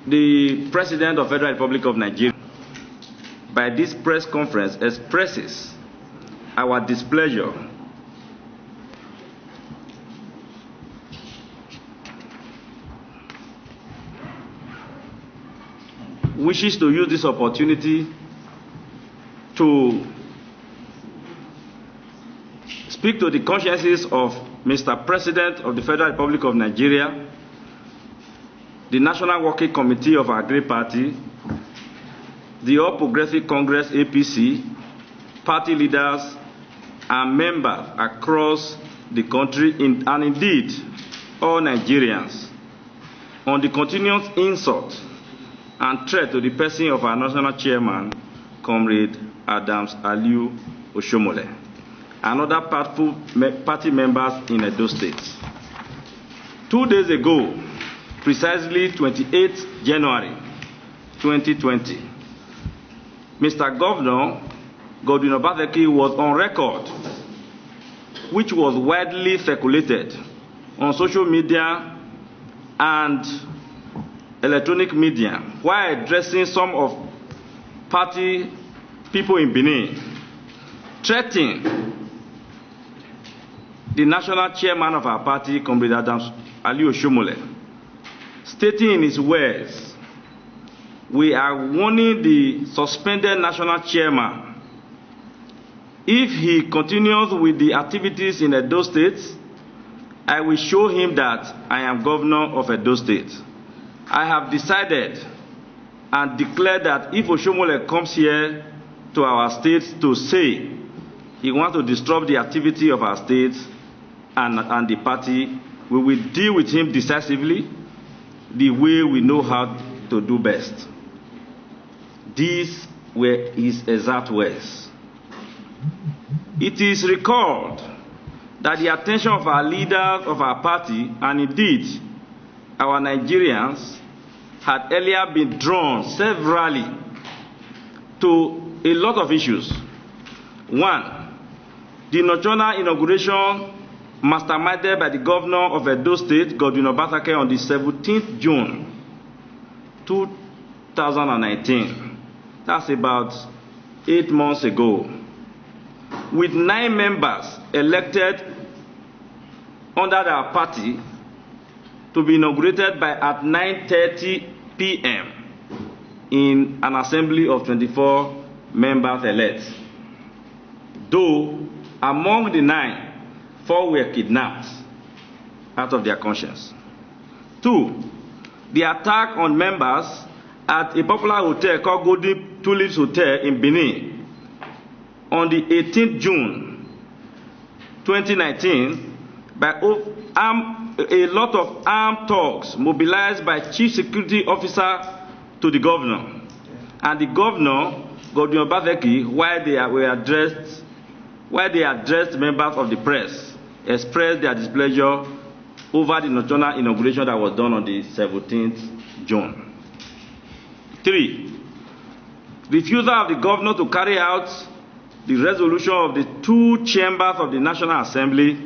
The President of the Federal Republic of Nigeria, by this press conference, expresses our displeasure wishes to use this opportunity to speak to the consciences of Mr. President of the Federal Republic of Nigeria, the National Working Committee of our great party, the All Progressive Congress APC, party leaders and members across the country, and indeed all Nigerians, on the continuous insult and threat to the person of our national chairman, Comrade Adams Aliyu Oshiomhole, and other party members in Edo State. 2 days ago, precisely 28 January 2020, Mr. Governor Godwin Obaseki was on record, which was widely circulated on social media and electronic media, while addressing some of party people in Benin, threatening the national chairman of our party, Comrade Adams Aliyu Oshiomhole, stating in his words, "We are warning the suspended national chairman. If he continues with the activities in Edo State, I will show him that I am governor of Edo State. I have decided and declared that if Oshiomhole comes here to our state to say he wants to disrupt the activity of our state and the party, we will deal with him decisively the way we know how to do best." These were his exact words. It is recalled that the attention of our leaders of our party, and indeed our Nigerians, had earlier been drawn severally to a lot of issues. One, the nocturnal inauguration masterminded by the governor of Edo State, Godwin Obaseki, on the 17th June 2019. That's about 8 months ago, with 9 members elected under our party to be inaugurated at 9:30 p.m. in an assembly of 24 members elect. Though among the 9, 4 were kidnapped out of their conscience. 2, the attack on members at a popular hotel called Golden Tulips Hotel in Benin on the 18th June 2019 by a lot of armed thugs mobilized by Chief Security Officer to the governor. And the governor, Godwin Obaseki, while they addressed members of the press, expressed their displeasure over the nocturnal inauguration that was done on the 17th June. 3, refusal of the governor to carry out the resolution of the 2 chambers of the National Assembly,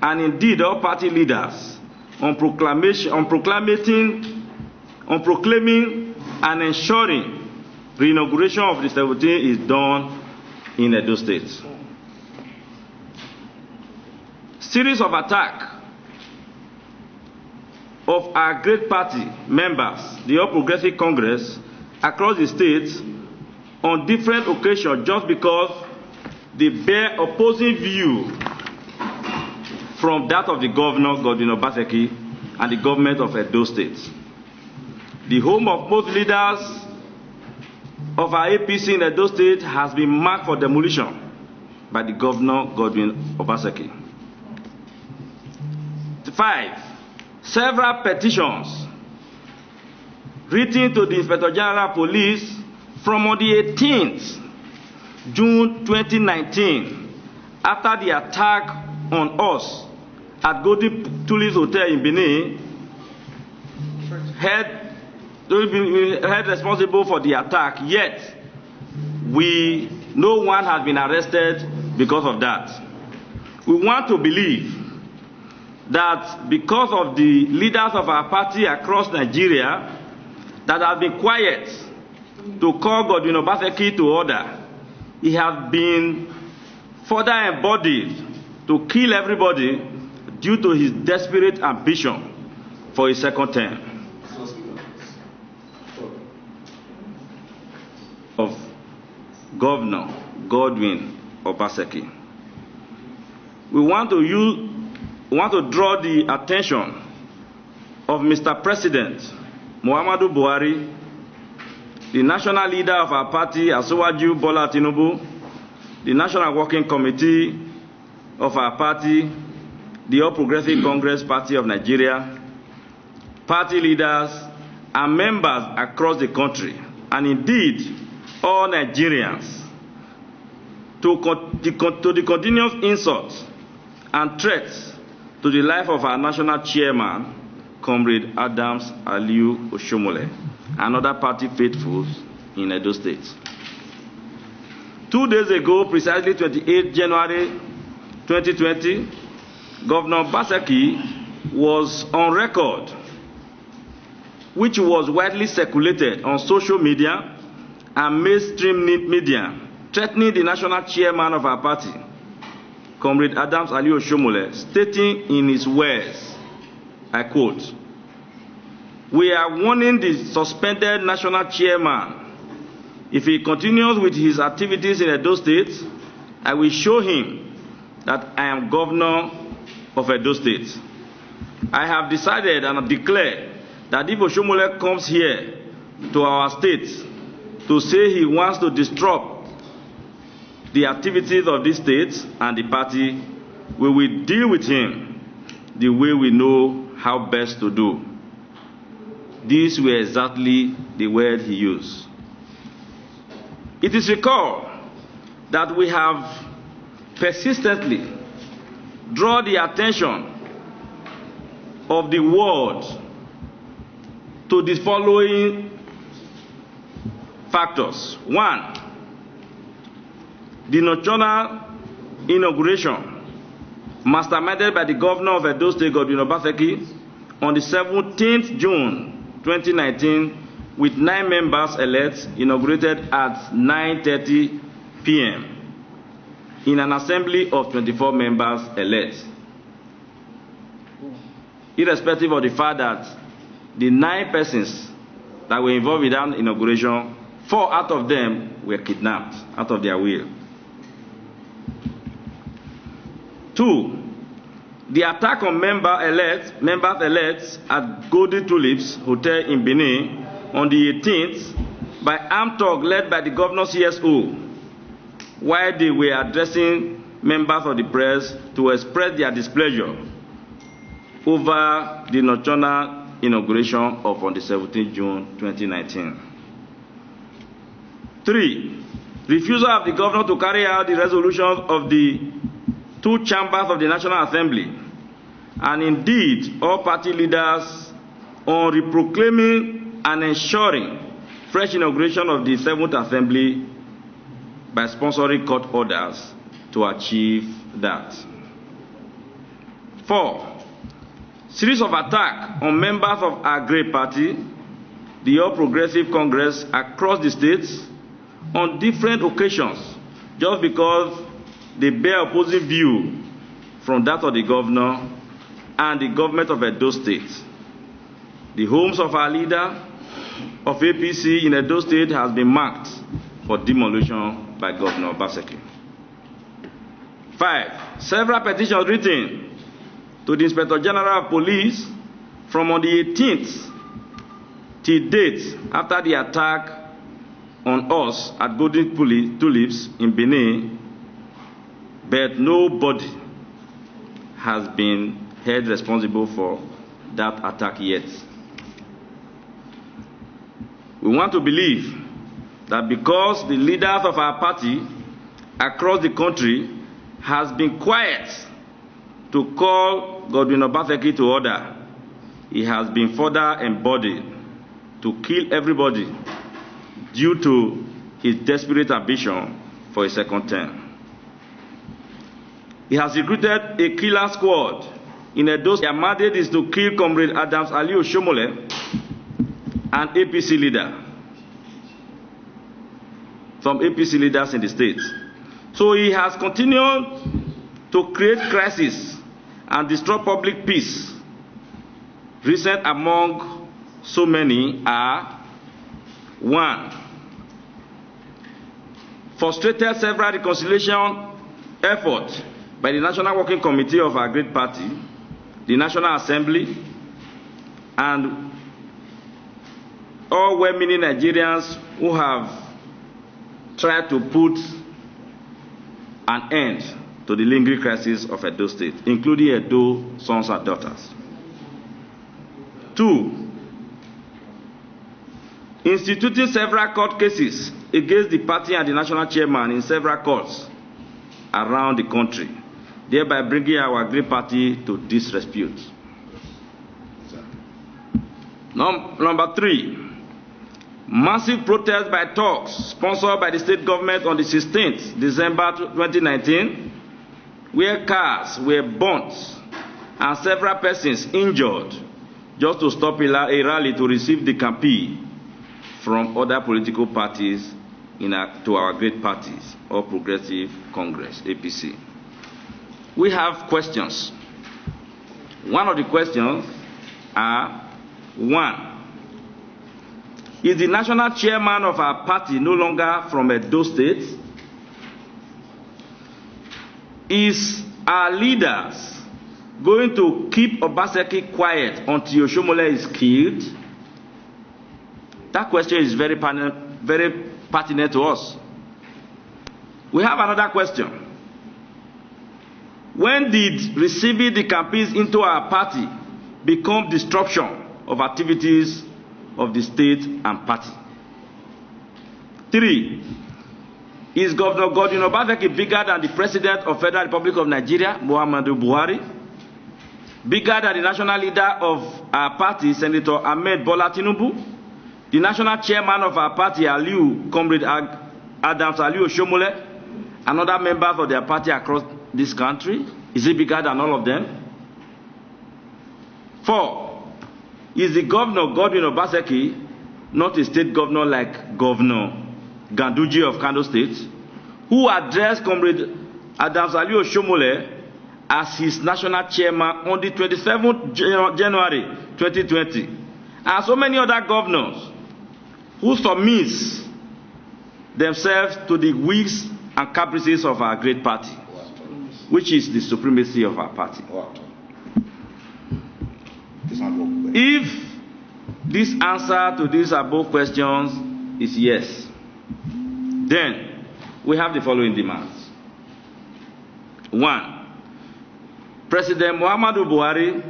and indeed all party leaders, on proclaiming and ensuring the inauguration of the 17th is done in Edo State. Series of attacks of our great party members, the All Progressive Congress, across the states on different occasions, just because they bear opposing view from that of the governor, Godwin Obaseki, and the government of Edo State. The home of most leaders of our APC in Edo State has been marked for demolition by the governor, Godwin Obaseki. 5, several petitions written to the Inspector General of Police from on the 18th June 2019, after the attack on us at Golden Tulips Hotel in Benin, held responsible for the attack, yet no one has been arrested because of that. We want to believe that because of the leaders of our party across Nigeria that has been quiet to call Godwin Obaseki to order, he has been further embodied to kill everybody due to his desperate ambition for his second term of Governor Godwin Obaseki. We want to draw the attention of Mr. President Muhammadu Buhari, the national leader of our party, Asiwaju Bola Tinubu, the National Working Committee of our party, the All Progressive Congress Party of Nigeria, party leaders, and members across the country, and indeed all Nigerians, to the continuous insults and threats to the life of our national chairman, Comrade Adams Aliyu Oshomole, and other party faithfuls in Edo State. 2 days ago, precisely 28 January 2020, Governor Obaseki was on record, which was widely circulated on social media and mainstream media, threatening the national chairman of our party, Comrade Adams Aliyu Oshomole, stating in his words, I quote, "We are warning the suspended national chairman. If he continues with his activities in Edo State, I will show him that I am governor of Edo State. I have decided and declared that if Oshomole comes here to our state to say he wants to disrupt the activities of this state and the party, we will deal with him the way we know how best to do." These were exactly the words he used. It is recalled that we have persistently drawn the attention of the world to the following factors. One, the nocturnal inauguration masterminded by the governor of Edo State, Godwin Obaseki, on the 17th June 2019, with 9 members elect, inaugurated at 9:30 p.m. in an assembly of 24 members elect. Irrespective of the fact that the 9 persons that were involved in that inauguration, 4 out of them were kidnapped out of their will. 2, the attack on members elect at Golden Tulips Hotel in Benin on the 18th by armed thug led by the governor's CSO, while they were addressing members of the press to express their displeasure over the nocturnal inauguration of on the 17th June 2019. 3, refusal of the governor to carry out the resolutions of the 2 chambers of the National Assembly, and indeed all party leaders on reproclaiming and ensuring fresh inauguration of the 7th Assembly by sponsoring court orders to achieve that. 4, series of attacks on members of our great party, the All Progressive Congress, across the states on different occasions, just because they bear opposing view from that of the governor and the government of Edo State. The homes of our leader of APC in Edo State has been marked for demolition by Governor Obaseki. 5, several petitions written to the Inspector General of Police from on the 18th till date after the attack on us at Golden Tulips in Benin, but nobody has been held responsible for that attack yet. We want to believe that because the leaders of our party across the country has been quiet to call Godwin Obaseki to order, he has been further embodied to kill everybody due to his desperate ambition for a second term. He has recruited a killer squad in Edo. Their mandate is to kill Comrade Adams Aliyu Oshomole an APC leader. Some APC leaders in the state. So he has continued to create crisis and destroy public peace. Recent among so many are: 1. Frustrated several reconciliation efforts by the National Working Committee of our great party, the National Assembly, and all well-meaning Nigerians who have tried to put an end to the lingering crisis of Edo State, including Edo sons and daughters. 2. Instituting several court cases against the party and the national chairman in several courts around the country, thereby bringing our great party to disrepute. Number 3. Massive protests by thugs sponsored by the state government on the 16th December 2019, where cars were burnt and several persons injured just to stop a rally to receive the campaign from other political parties to our great parties, or Progressive Congress, APC. We have questions. One of the questions are: 1. Is the national chairman of our party no longer from Edo State? Is our leaders going to keep Obaseki quiet until Oshomole is killed? That question is very pertinent to us. We have another question. When did receiving the campaigns into our party become disruption of activities of the state and party? 3. Is Governor Godwin Obaseki bigger than the President of Federal Republic of Nigeria, Muhammadu Buhari? Bigger than the national leader of our party, Senator Ahmed Bola Tinubu? The national chairman of our party, Comrade Adams Aliyu Oshomole, and other members of their party across this country? Is he bigger than all of them? 4. Is the Governor Godwin Obaseki not a state governor like Governor Ganduje of Kano State, who addressed Comrade Adams Aliyu Oshomole as his national chairman on the 27th January 2020, and so many other governors who submit themselves to the whims and caprices of our great party, which is the supremacy of our party? If this answer to these above questions is yes, then we have the following demands. 1. President Muhammadu Buhari,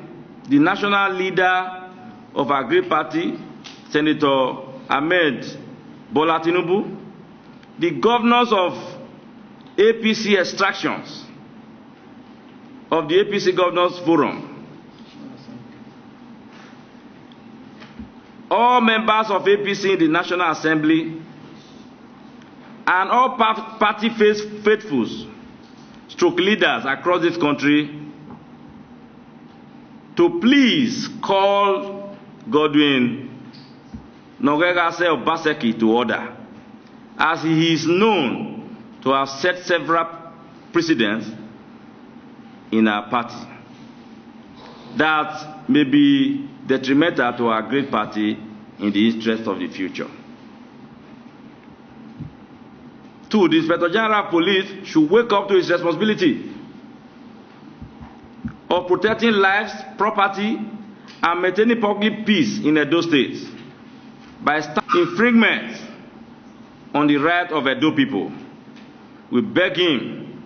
the national leader of our great party, Senator Ahmed Bola Tinubu, the governors of APC extractions of the APC Governors Forum, all members of APC in the National Assembly, and all party faithfuls, stroke leaders across this country, to please call Godwin Nogegase Obaseki to order, as he is known to have set several precedents in our party that may be detrimental to our great party in the interest of the future. 2. The Inspector General of Police should wake up to his responsibility of protecting lives, property, and maintaining public peace in Edo State by infringement on the right of Edo people. We beg him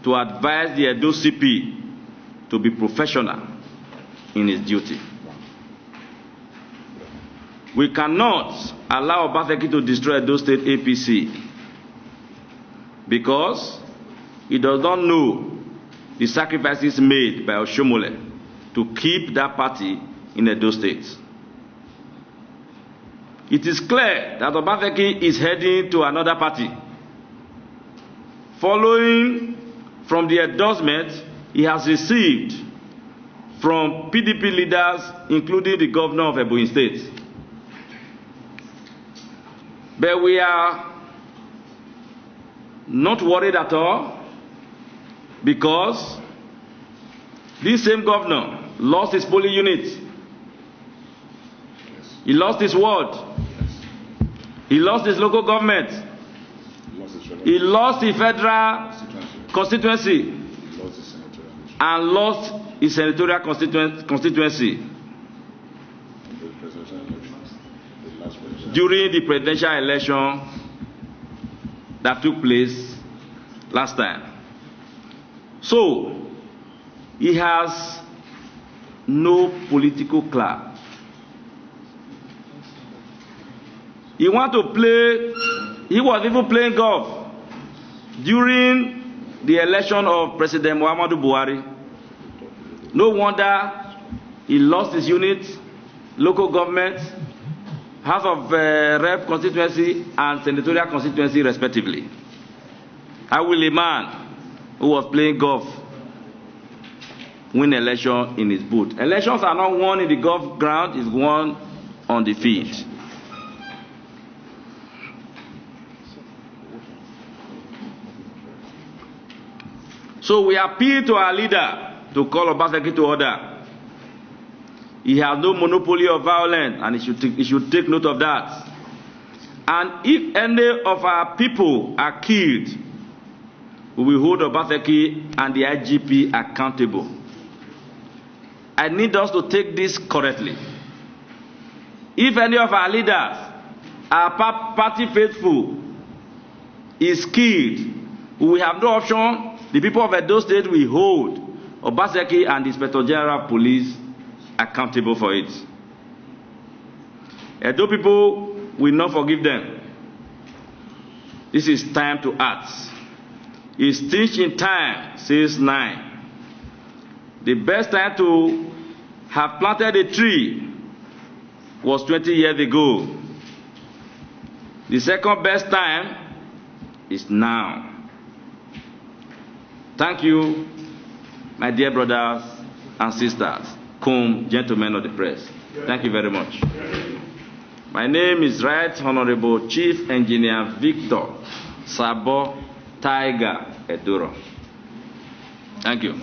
to advise the Edo CP to be professional in his duty. We cannot allow Obaseki to destroy Edo State APC because he does not know the sacrifices made by Oshomole to keep that party in Edo State. It is clear that Obaseki is heading to another party, following from the endorsement he has received from PDP leaders, including the governor of Ebonyi State. But we are not worried at all, because this same governor lost his polling unit. He lost his ward. He lost his local government. He lost the federal constituency and lost his senatorial constituency during the presidential election that took place last time. So, he has no political clout. He want to play, he was even playing golf during the election of President Muhammadu Buhari. No wonder he lost his unit, local government, House of Rep constituency and senatorial constituency respectively. How will a man who was playing golf win election in his booth? Elections are not won in the golf ground, it's won on the field. So we appeal to our leader to call Obaseki to order. He has no monopoly of violence, and he should take note of that. And if any of our people are killed, we will hold Obaseki and the IGP accountable. I need us to take this correctly. If any of our leaders, our party faithful, is killed, we have no option. The people of Edo State will hold Obaseki and the Inspector General of Police accountable for it. Edo people will not forgive them. This is time to act. It's teaching time, says 9. The best time to have planted a tree was 20 years ago. The second best time is now. Thank you, my dear brothers and sisters, gentlemen of the press. Thank you very much. My name is Right Honorable Chief Engineer Victor Sabo Tiger Eduro. Thank you.